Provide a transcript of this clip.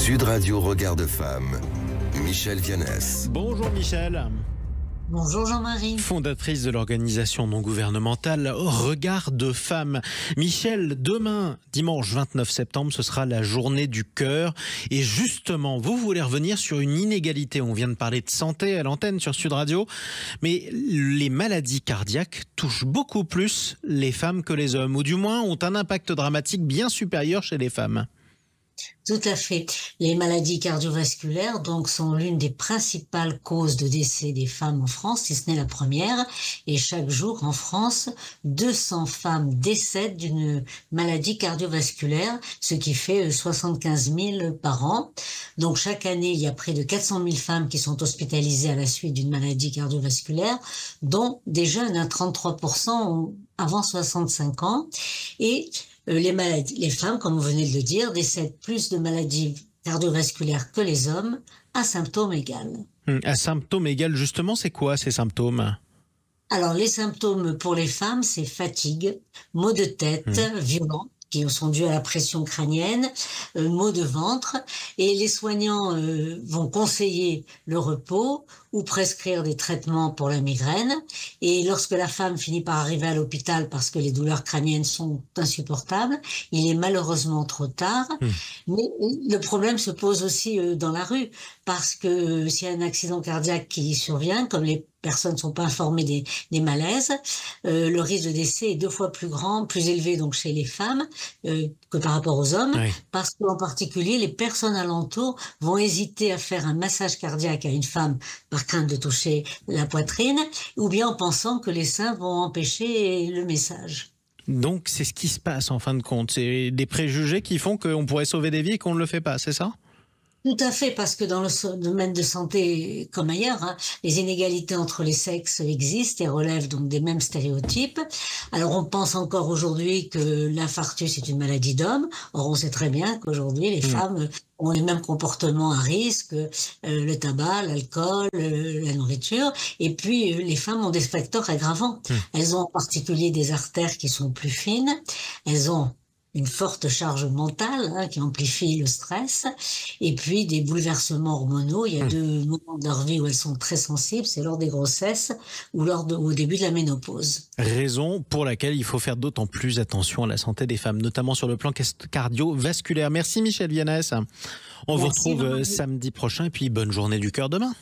Sud Radio Regard de Femme, Michèle Vianès. Bonjour Michèle. Bonjour Jean-Marie. Fondatrice de l'organisation non gouvernementale Regard de Femmes. Michèle, demain, dimanche 29 septembre, ce sera la journée du cœur. Et justement, vous voulez revenir sur une inégalité. On vient de parler de santé à l'antenne sur Sud Radio. Mais les maladies cardiaques touchent beaucoup plus les femmes que les hommes. Ou du moins ont un impact dramatique bien supérieur chez les femmes. Tout à fait. Les maladies cardiovasculaires donc sont l'une des principales causes de décès des femmes en France, si ce n'est la première. Et chaque jour en France, 200 femmes décèdent d'une maladie cardiovasculaire, ce qui fait 75 000 par an. Donc chaque année, il y a près de 400 000 femmes qui sont hospitalisées à la suite d'une maladie cardiovasculaire, dont des jeunes, 33% avant 65 ans. Et les femmes, comme vous venez de le dire, décèdent plus de maladies cardiovasculaires que les hommes à symptômes égaux. À symptômes égaux, justement, c'est quoi ces symptômes ? Alors, les symptômes pour les femmes, c'est fatigue, maux de tête violents, qui sont dus à la pression crânienne, maux de ventre, et les soignants vont conseiller le repos ou prescrire des traitements pour la migraine. Et lorsque la femme finit par arriver à l'hôpital parce que les douleurs crâniennes sont insupportables, il est malheureusement trop tard. Mais le problème se pose aussi dans la rue, parce que s'il y a un accident cardiaque qui survient, comme les personnes ne sont pas informées des malaises, le risque de décès est 2 fois plus grand, plus élevé donc chez les femmes que par rapport aux hommes, parce qu'en particulier les personnes alentour vont hésiter à faire un massage cardiaque à une femme par crainte de toucher la poitrine, ou bien en pensant que les seins vont empêcher le message. Donc c'est ce qui se passe en fin de compte, c'est des préjugés qui font qu'on pourrait sauver des vies et qu'on ne le fait pas, c'est ça ? Tout à fait, parce que dans le domaine de santé comme ailleurs, les inégalités entre les sexes existent et relèvent donc des mêmes stéréotypes. Alors on pense encore aujourd'hui que l'infarctus est une maladie d'homme. Or on sait très bien qu'aujourd'hui les femmes ont les mêmes comportements à risque, le tabac, l'alcool, la nourriture. Et puis les femmes ont des facteurs aggravants. Elles ont en particulier des artères qui sont plus fines. Elles ont une forte charge mentale qui amplifie le stress, et puis des bouleversements hormonaux. Il y a 2 moments de leur vie où elles sont très sensibles, c'est lors des grossesses ou au début de la ménopause. Raison pour laquelle il faut faire d'autant plus attention à la santé des femmes, notamment sur le plan cardiovasculaire. Merci Michèle Vianès. On vous retrouve samedi prochain, et puis bonne journée du cœur demain.